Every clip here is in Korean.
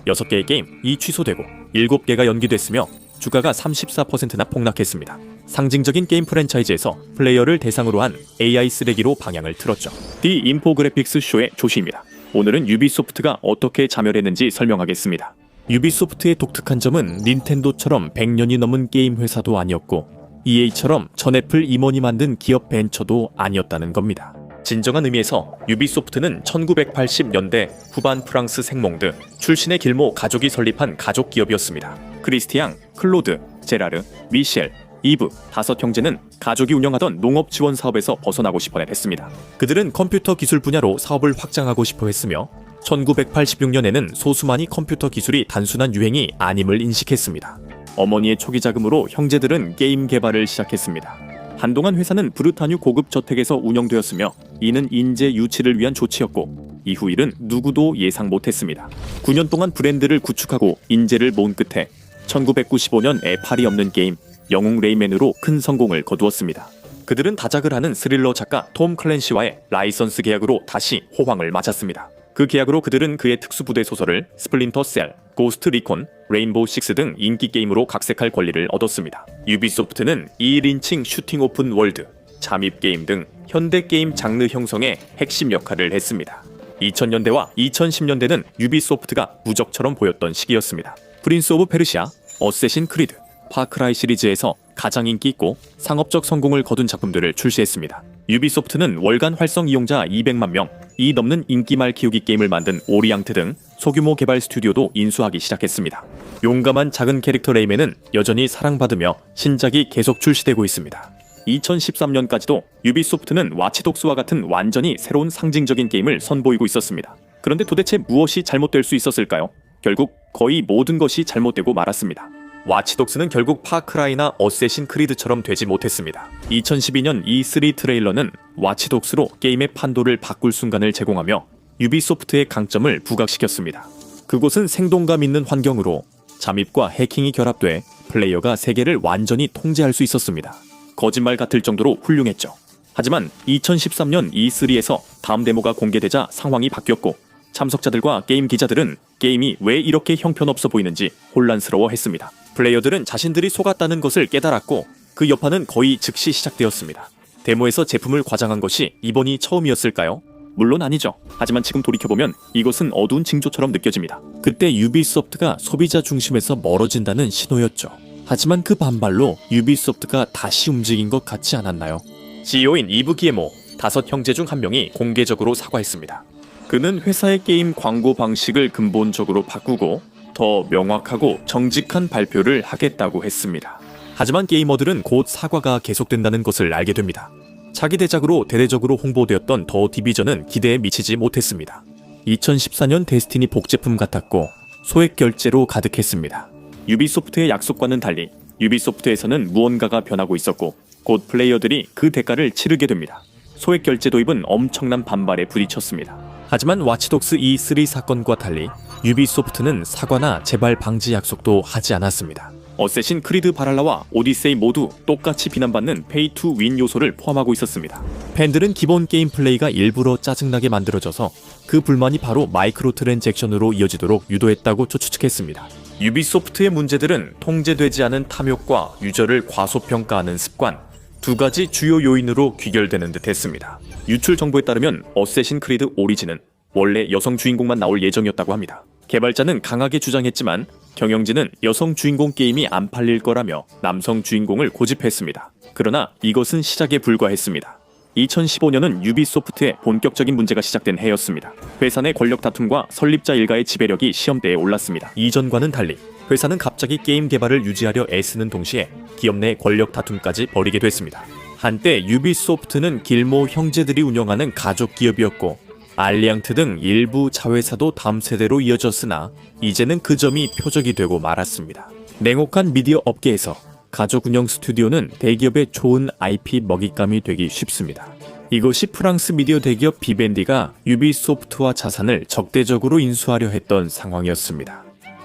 6개의 게임이 취소되고 7개가 연기됐으며 주가가 34%나 폭락했습니다. 상징적인 게임 프랜차이즈에서 플레이어를 대상으로 한 AI 쓰레기로 방향을 틀었죠. 디 인포그래픽스 쇼의 조시입니다. 오늘은 유비소프트가 어떻게 자멸했는지 설명하겠습니다. 유비소프트의 독특한 점은 닌텐도처럼 100년이 넘은 게임 회사도 아니었고 EA처럼 전 애플 임원이 만든 기업 벤처도 아니었다는 겁니다. 진정한 의미에서 유비소프트는 1980년대 후반 프랑스 생몽드 출신의 길모 가족이 설립한 가족 기업이었습니다. 크리스티앙, 클로드, 제라르, 미셸, 이브 5형제는 가족이 운영하던 농업 지원 사업에서 벗어나고 싶어 했습니다. 그들은 컴퓨터 기술 분야로 사업을 확장하고 싶어 했으며 1986년에는 소수만이 컴퓨터 기술이 단순한 유행이 아님을 인식했습니다. 어머니의 초기 자금으로 형제들은 게임 개발을 시작했습니다. 한동안 회사는 브르타뉴 고급 저택에서 운영되었으며 이는 인재 유치를 위한 조치였고 이후 일은 누구도 예상 못했습니다. 9년 동안 브랜드를 구축하고 인재를 모은 끝에 1995년에 팔이 없는 게임 영웅 레이맨으로 큰 성공을 거두었습니다. 그들은 다작을 하는 스릴러 작가 톰 클랜시와의 라이선스 계약으로 다시 호황을 맞았습니다. 그 계약으로 그들은 그의 특수부대 소설을 스플린터 셀, 고스트 리콘, 레인보우 식스 등 인기 게임으로 각색할 권리를 얻었습니다. 유비소프트는 2인칭 슈팅 오픈 월드, 잠입 게임 등 현대 게임 장르 형성에 핵심 역할을 했습니다. 2000년대와 2010년대는 유비소프트가 무적처럼 보였던 시기였습니다. 프린스 오브 페르시아, 어쌔신 크리드, 파크라이 시리즈에서 가장 인기 있고 상업적 성공을 거둔 작품들을 출시했습니다. 유비소프트는 월간 활성 이용자 200만 명이 넘는 인기말 키우기 게임을 만든 오리앙트 등 소규모 개발 스튜디오도 인수하기 시작했습니다. 용감한 작은 캐릭터 레이맨은 여전히 사랑받으며 신작이 계속 출시되고 있습니다. 2013년까지도 유비소프트는 와치독스와 같은 완전히 새로운 상징적인 게임을 선보이고 있었습니다. 그런데 도대체 무엇이 잘못될 수 있었을까요? 결국 거의 모든 것이 잘못되고 말았습니다. 와치독스는 결국 파크라이나 어쌔신 크리드처럼 되지 못했습니다. 2012년 E3 트레일러는 와치독스로 게임의 판도를 바꿀 순간을 제공하며 유비소프트의 강점을 부각시켰습니다. 그곳은 생동감 있는 환경으로 잠입과 해킹이 결합돼 플레이어가 세계를 완전히 통제할 수 있었습니다. 거짓말 같을 정도로 훌륭했죠. 하지만 2013년 E3에서 다음 데모가 공개되자 상황이 바뀌었고 참석자들과 게임 기자들은 게임이 왜 이렇게 형편없어 보이는지 혼란스러워했습니다. 플레이어들은 자신들이 속았다는 것을 깨달았고 그 여파는 거의 즉시 시작되었습니다. 데모에서 제품을 과장한 것이 이번이 처음이었을까요? 물론 아니죠. 하지만 지금 돌이켜보면 이것은 어두운 징조처럼 느껴집니다. 그때 유비소프트가 소비자 중심에서 멀어진다는 신호였죠. 하지만 그 반발로 유비소프트가 다시 움직인 것 같지 않았나요? CEO인 이브 기에모 5형제 중 한 명이 공개적으로 사과했습니다. 그는 회사의 게임 광고 방식을 근본적으로 바꾸고 더 명확하고 정직한 발표를 하겠다고 했습니다. 하지만 게이머들은 곧 사과가 계속된다는 것을 알게 됩니다. 차기 대작으로 대대적으로 홍보되었던 더 디비전은 기대에 미치지 못했습니다. 2014년 데스티니 복제품 같았고 소액 결제로 가득했습니다. 유비소프트의 약속과는 달리 유비소프트에서는 무언가가 변하고 있었고 곧 플레이어들이 그 대가를 치르게 됩니다. 소액 결제 도입은 엄청난 반발에 부딪혔습니다. 하지만 와치독스 E3 사건과 달리 유비소프트는 사과나 재발 방지 약속도 하지 않았습니다. 어쌔신 크리드 바랄라와 오디세이 모두 똑같이 비난받는 페이 투 윈 요소를 포함하고 있었습니다. 팬들은 기본 게임 플레이가 일부러 짜증나게 만들어져서 그 불만이 바로 마이크로 트랜잭션으로 이어지도록 유도했다고 추측했습니다. 유비소프트의 문제들은 통제되지 않은 탐욕과 유저를 과소평가하는 습관, 2가지 주요 요인으로 귀결되는 듯 했습니다. 유출 정보에 따르면 어쌔신 크리드 오리진은 원래 여성 주인공만 나올 예정이었다고 합니다. 개발자는 강하게 주장했지만 경영진은 여성 주인공 게임이 안 팔릴 거라며 남성 주인공을 고집했습니다. 그러나 이것은 시작에 불과했습니다. 2015년은 유비소프트의 본격적인 문제가 시작된 해였습니다. 회사 내 권력 다툼과 설립자 일가의 지배력이 시험대에 올랐습니다. 이전과는 달리 회사는 갑자기 게임 개발을 유지하려 애쓰는 동시에 기업 내 권력 다툼까지 벌이게 됐습니다. 한때 유비소프트는 길모 형제들이 운영하는 가족 기업이었고 알리앙트 등 일부 자회사도 다음 세대로 이어졌으나 이제는 그 점이 표적이 되고 말았습니다. 냉혹한 미디어 업계에서 가족 운영 스튜디오는 대기업의 좋은 IP 먹잇감이 되기 쉽습니다. 이것이 프랑스 미디어 대기업 비벤디가 유비소프트와 자산을 적대적으로 인수하려 했던 상황이었습니다.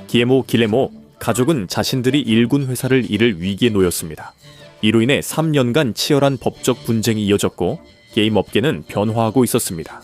기에모 길레모 가족은 자신들이 일군 회사를 잃을 위기에 놓였습니다. 이로 인해 3년간 치열한 법적 분쟁이 이어졌고 게임 업계는 변화하고 있었습니다.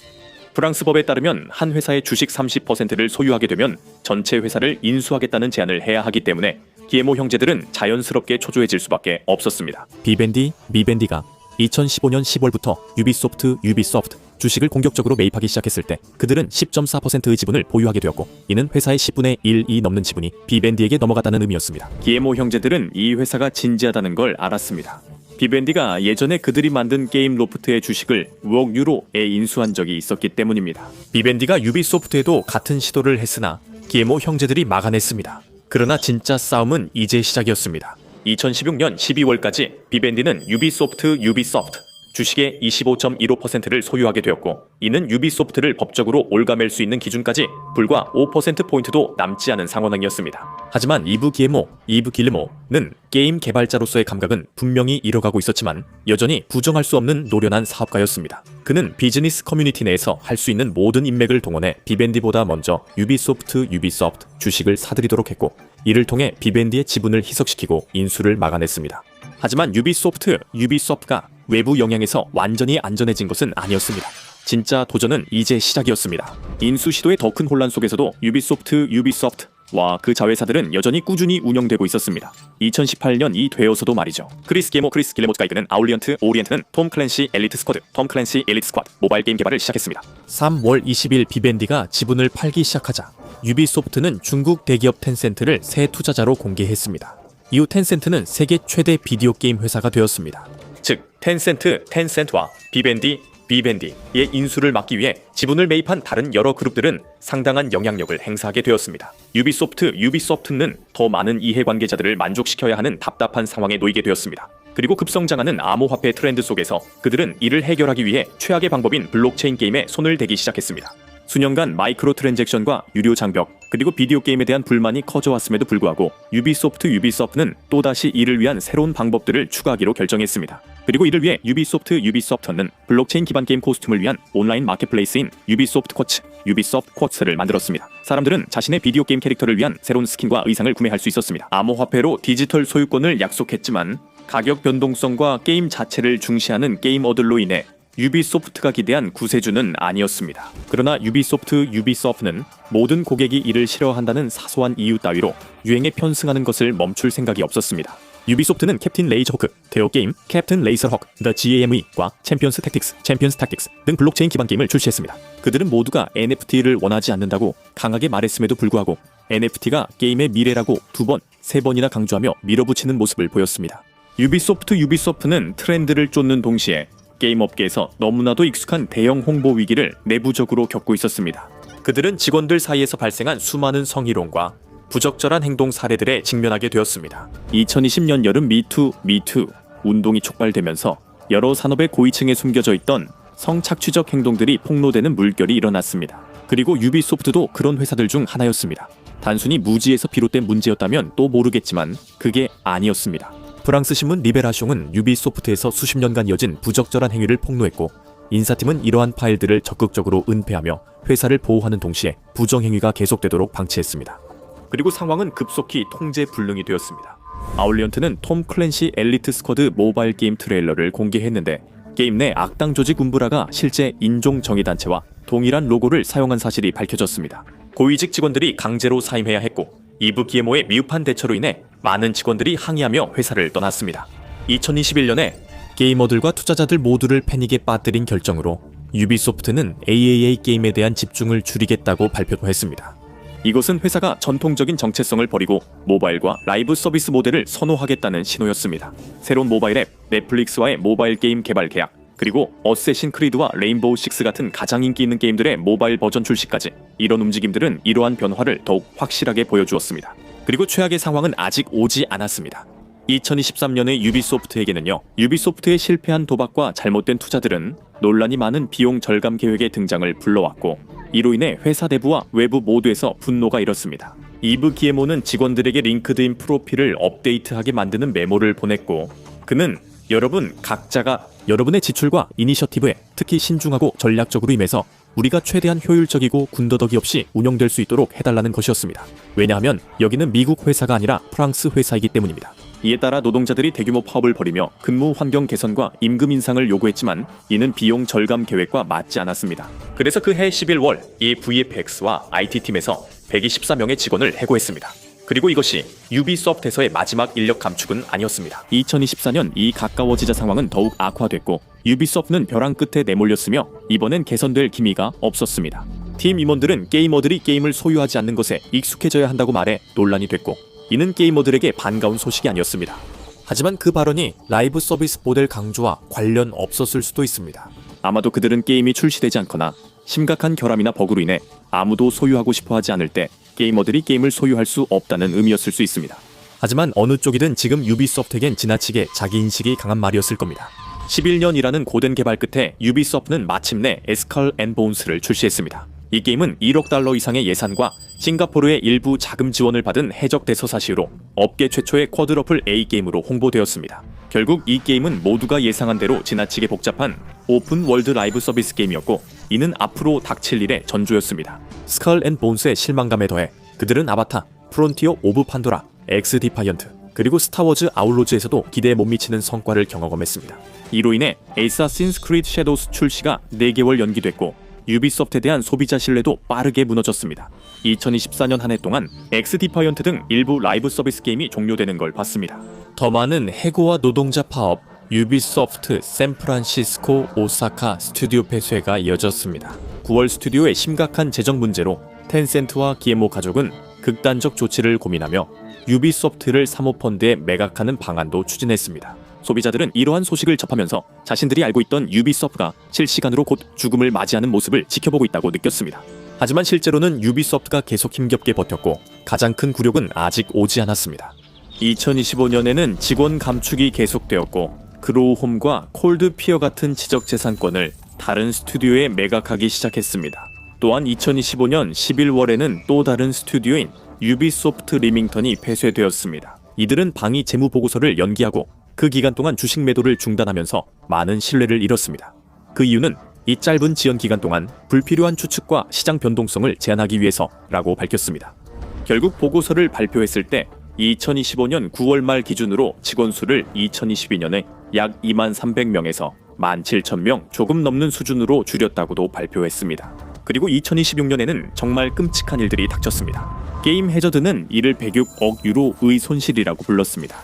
프랑스 법에 따르면 한 회사의 주식 30%를 소유하게 되면 전체 회사를 인수하겠다는 제안을 해야 하기 때문에 기에모 형제들은 자연스럽게 초조해질 수밖에 없었습니다. 비밴디, 미밴디가 2015년 10월부터 유비소프트 주식을 공격적으로 매입하기 시작했을 때 그들은 10.4%의 지분을 보유하게 되었고 이는 회사의 10분의 1이 넘는 지분이 비밴디에게 넘어갔다는 의미였습니다. 기에모 형제들은 이 회사가 진지하다는 걸 알았습니다. 비밴디가 예전에 그들이 만든 게임 로프트의 주식을 5억 유로에 인수한 적이 있었기 때문입니다. 비밴디가 유비소프트에도 같은 시도를 했으나 기에모 형제들이 막아냈습니다. 그러나 진짜 싸움은 이제 시작이었습니다. 2016년 12월까지 비밴디는 유비소프트 주식의 25.15%를 소유하게 되었고 이는 유비소프트를 법적으로 올가맬 수 있는 기준까지 불과 5%포인트도 남지 않은 상황이었습니다. 하지만 이브 길르모는 게임 개발자로서의 감각은 분명히 잃어가고 있었지만 여전히 부정할 수 없는 노련한 사업가였습니다. 그는 비즈니스 커뮤니티 내에서 할 수 있는 모든 인맥을 동원해 비밴디보다 먼저 유비소프트 주식을 사들이도록 했고 이를 통해 비밴디의 지분을 희석시키고 인수를 막아냈습니다. 하지만 유비소프트가 외부 영향에서 완전히 안전해진 것은 아니었습니다. 진짜 도전은 이제 시작이었습니다. 인수 시도의 더 큰 혼란 속에서도 유비소프트와 그 자회사들은 여전히 꾸준히 운영되고 있었습니다. 2018년이 되어서도 말이죠. 크리스 길레모트가 이끄는 오리엔트는 톰 클랜시 엘리트 스쿼드 모바일 게임 개발을 시작했습니다. 3월 20일 비밴디가 지분을 팔기 시작하자 유비소프트는 중국 대기업 텐센트를 새 투자자로 공개했습니다. 이후 텐센트는 세계 최대 비디오 게임 회사가 되었습니다. 즉 텐센트와 비밴디의 인수를 막기 위해 지분을 매입한 다른 여러 그룹들은 상당한 영향력을 행사하게 되었습니다. 유비소프트는 더 많은 이해관계자들을 만족시켜야 하는 답답한 상황에 놓이게 되었습니다. 그리고 급성장하는 암호화폐 트렌드 속에서 그들은 이를 해결하기 위해 최악의 방법인 블록체인 게임에 손을 대기 시작했습니다. 수년간 마이크로 트랜잭션과 유료 장벽 그리고 비디오 게임에 대한 불만이 커져왔음에도 불구하고 유비소프트는 또다시 이를 위한 새로운 방법들을 추가하기로 결정했습니다. 그리고 이를 위해 유비소프트는 블록체인 기반 게임 코스튬을 위한 온라인 마켓플레이스인 유비소프트 쿼츠를 만들었습니다. 사람들은 자신의 비디오 게임 캐릭터를 위한 새로운 스킨과 의상을 구매할 수 있었습니다. 암호화폐로 디지털 소유권을 약속했지만 가격 변동성과 게임 자체를 중시하는 게이머들로 인해 유비소프트가 기대한 구세주는 아니었습니다. 그러나 유비소프트는 모든 고객이 이를 싫어한다는 사소한 이유 따위로 유행에 편승하는 것을 멈출 생각이 없었습니다. 유비소프트는 캡틴 레이저 호크, 테오 게임, 캡틴 레이서 호크, The GAME과 챔피언스 택틱스 등 블록체인 기반 게임을 출시했습니다. 그들은 모두가 NFT를 원하지 않는다고 강하게 말했음에도 불구하고 NFT가 게임의 미래라고 2번, 3번이나 강조하며 밀어붙이는 모습을 보였습니다. 유비소프트는 트렌드를 쫓는 동시에 게임 업계에서 너무나도 익숙한 대형 홍보 위기를 내부적으로 겪고 있었습니다. 그들은 직원들 사이에서 발생한 수많은 성희롱과 부적절한 행동 사례들에 직면하게 되었습니다. 2020년 여름 미투 운동이 촉발되면서 여러 산업의 고위층에 숨겨져 있던 성착취적 행동들이 폭로되는 물결이 일어났습니다. 그리고 유비소프트도 그런 회사들 중 하나였습니다. 단순히 무지에서 비롯된 문제였다면 또 모르겠지만 그게 아니었습니다. 프랑스 신문 리베라숑은 유비소프트에서 수십 년간 이어진 부적절한 행위를 폭로했고 인사팀은 이러한 파일들을 적극적으로 은폐하며 회사를 보호하는 동시에 부정행위가 계속되도록 방치했습니다. 그리고 상황은 급속히 통제 불능이 되었습니다. 아울리언트는 톰 클랜시 엘리트 스쿼드 모바일 게임 트레일러를 공개했는데 게임 내 악당 조직 움브라가 실제 인종정의단체와 동일한 로고를 사용한 사실이 밝혀졌습니다. 고위직 직원들이 강제로 사임해야 했고 이브 기에모의 미흡한 대처로 인해 많은 직원들이 항의하며 회사를 떠났습니다. 2021년에 게이머들과 투자자들 모두를 패닉에 빠뜨린 결정으로 유비소프트는 AAA 게임에 대한 집중을 줄이겠다고 발표도 했습니다. 이것은 회사가 전통적인 정체성을 버리고 모바일과 라이브 서비스 모델을 선호하겠다는 신호였습니다. 새로운 모바일 앱, 넷플릭스와의 모바일 게임 개발 계약, 그리고 어쌔신 크리드와 레인보우 식스 같은 가장 인기 있는 게임들의 모바일 버전 출시까지 이런 움직임들은 이러한 변화를 더욱 확실하게 보여주었습니다. 그리고 최악의 상황은 아직 오지 않았습니다. 2023년의 유비소프트에게는요, 유비소프트의 실패한 도박과 잘못된 투자들은 논란이 많은 비용 절감 계획의 등장을 불러왔고 이로 인해 회사 내부와 외부 모두에서 분노가 일었습니다. 이브 기에모는 직원들에게 링크드인 프로필을 업데이트하게 만드는 메모를 보냈고 그는 여러분 각자가 여러분의 지출과 이니셔티브에 특히 신중하고 전략적으로 임해서 우리가 최대한 효율적이고 군더더기 없이 운영될 수 있도록 해달라는 것이었습니다. 왜냐하면 여기는 미국 회사가 아니라 프랑스 회사이기 때문입니다. 이에 따라 노동자들이 대규모 파업을 벌이며 근무 환경 개선과 임금 인상을 요구했지만 이는 비용 절감 계획과 맞지 않았습니다. 그래서 그해 11월 이 VFX와 IT팀에서 124명의 직원을 해고했습니다. 그리고 이것이 유비소프트에서의 마지막 인력 감축은 아니었습니다. 2024년 이 가까워지자 상황은 더욱 악화됐고 유비소프트는 벼랑 끝에 내몰렸으며 이번엔 개선될 기미가 없었습니다. 팀 임원들은 게이머들이 게임을 소유하지 않는 것에 익숙해져야 한다고 말해 논란이 됐고 이는 게이머들에게 반가운 소식이 아니었습니다. 하지만 그 발언이 라이브 서비스 모델 강조와 관련 없었을 수도 있습니다. 아마도 그들은 게임이 출시되지 않거나 심각한 결함이나 버그로 인해 아무도 소유하고 싶어 하지 않을 때 게이머들이 게임을 소유할 수 없다는 의미였을 수 있습니다. 하지만 어느 쪽이든 지금 유비소프트에겐 지나치게 자기인식이 강한 말이었을 겁니다. 11년이라는 고된 개발 끝에 유비소프트는 마침내 에스컬 앤 보운스를 출시했습니다. 이 게임은 1억 달러 이상의 예산과 싱가포르의 일부 자금 지원을 받은 해적 대서사 시로 업계 최초의 쿼드러플 A 게임으로 홍보되었습니다. 결국 이 게임은 모두가 예상한 대로 지나치게 복잡한 오픈 월드 라이브 서비스 게임이었고 이는 앞으로 닥칠 일의 전조였습니다. 스컬 앤 보운스의 실망감에 더해 그들은 아바타, 프론티어 오브 판도라, 엑스 디파이언트, 그리고 스타워즈 아웃로즈에서도 기대에 못 미치는 성과를 경험했습니다. 이로 인해 에이사신스 크리드 섀도우스 출시가 4개월 연기됐고 유비소프트에 대한 소비자 신뢰도 빠르게 무너졌습니다. 2024년 한 해 동안 엑스 디파이언트 등 일부 라이브 서비스 게임이 종료되는 걸 봤습니다. 더 많은 해고와 노동자 파업, 유비소프트 샌프란시스코 오사카 스튜디오 폐쇄가 이어졌습니다. 9월 스튜디오의 심각한 재정 문제로 텐센트와 기에모 가족은 극단적 조치를 고민하며 유비소프트를 사모펀드에 매각하는 방안도 추진했습니다. 소비자들은 이러한 소식을 접하면서 자신들이 알고 있던 유비소프트가 실시간으로 곧 죽음을 맞이하는 모습을 지켜보고 있다고 느꼈습니다. 하지만 실제로는 유비소프트가 계속 힘겹게 버텼고 가장 큰 굴욕은 아직 오지 않았습니다. 2025년에는 직원 감축이 계속되었고 그로우홈과 콜드피어 같은 지적재산권을 다른 스튜디오에 매각하기 시작했습니다. 또한 2025년 11월에는 또 다른 스튜디오인 유비소프트 리밍턴이 폐쇄되었습니다. 이들은 방위 재무 보고서를 연기하고 그 기간 동안 주식 매도를 중단하면서 많은 신뢰를 잃었습니다. 그 이유는 이 짧은 지연 기간 동안 불필요한 추측과 시장 변동성을 제한하기 위해서라고 밝혔습니다. 결국 보고서를 발표했을 때 2025년 9월 말 기준으로 직원 수를 2022년에 약 23,300명에서 17,000명 조금 넘는 수준으로 줄였다고도 발표했습니다. 그리고 2026년에는 정말 끔찍한 일들이 닥쳤습니다. 게임 해저드는 이를 106억 유로의 손실이라고 불렀습니다.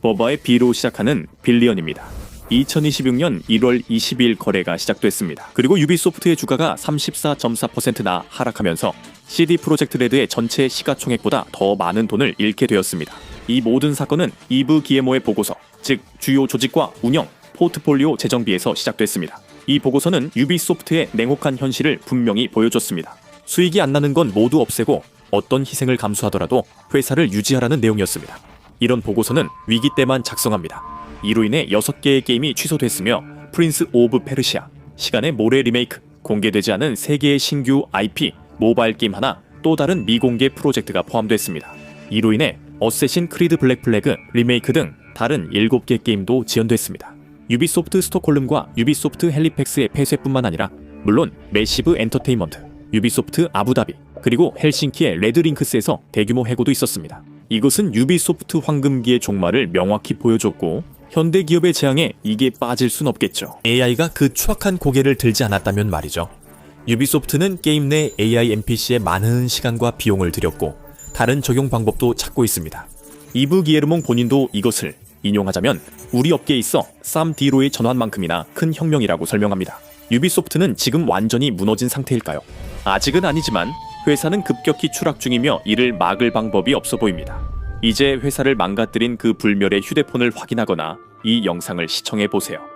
버바의 B로 시작하는 빌리언입니다. 2026년 1월 22일 거래가 시작됐습니다. 그리고 유비소프트의 주가가 34.4%나 하락하면서 CD 프로젝트 레드의 전체 시가총액보다 더 많은 돈을 잃게 되었습니다. 이 모든 사건은 이브 기에모의 보고서, 즉 주요 조직과 운영, 포트폴리오 재정비에서 시작됐습니다. 이 보고서는 유비소프트의 냉혹한 현실을 분명히 보여줬습니다. 수익이 안 나는 건 모두 없애고 어떤 희생을 감수하더라도 회사를 유지하라는 내용이었습니다. 이런 보고서는 위기 때만 작성합니다. 이로 인해 6개의 게임이 취소됐으며 프린스 오브 페르시아, 시간의 모래 리메이크, 공개되지 않은 3개의 신규 IP, 모바일 게임 하나, 또 다른 미공개 프로젝트가 포함됐습니다. 이로 인해 어쌔신 크리드 블랙 플래그 리메이크 등 다른 7개 게임도 지연됐습니다. 유비소프트 스톡홀름과 유비소프트 헬리팩스의 폐쇄뿐만 아니라 물론 매시브 엔터테인먼트, 유비소프트 아부다비, 그리고 헬싱키의 레드링크스에서 대규모 해고도 있었습니다. 이것은 유비소프트 황금기의 종말을 명확히 보여줬고 현대 기업의 재앙에 이게 빠질 순 없겠죠. AI가 그 추악한 고개를 들지 않았다면 말이죠. 유비소프트는 게임 내 AI NPC에 많은 시간과 비용을 들였고 다른 적용 방법도 찾고 있습니다. 이브 기에르몽 본인도 이것을 인용하자면 우리 업계에 있어 쌈 디로의 전환만큼이나 큰 혁명이라고 설명합니다. 유비소프트는 지금 완전히 무너진 상태일까요? 아직은 아니지만 회사는 급격히 추락 중이며 이를 막을 방법이 없어 보입니다. 이제 회사를 망가뜨린 그 불멸의 휴대폰을 확인하거나 이 영상을 시청해 보세요.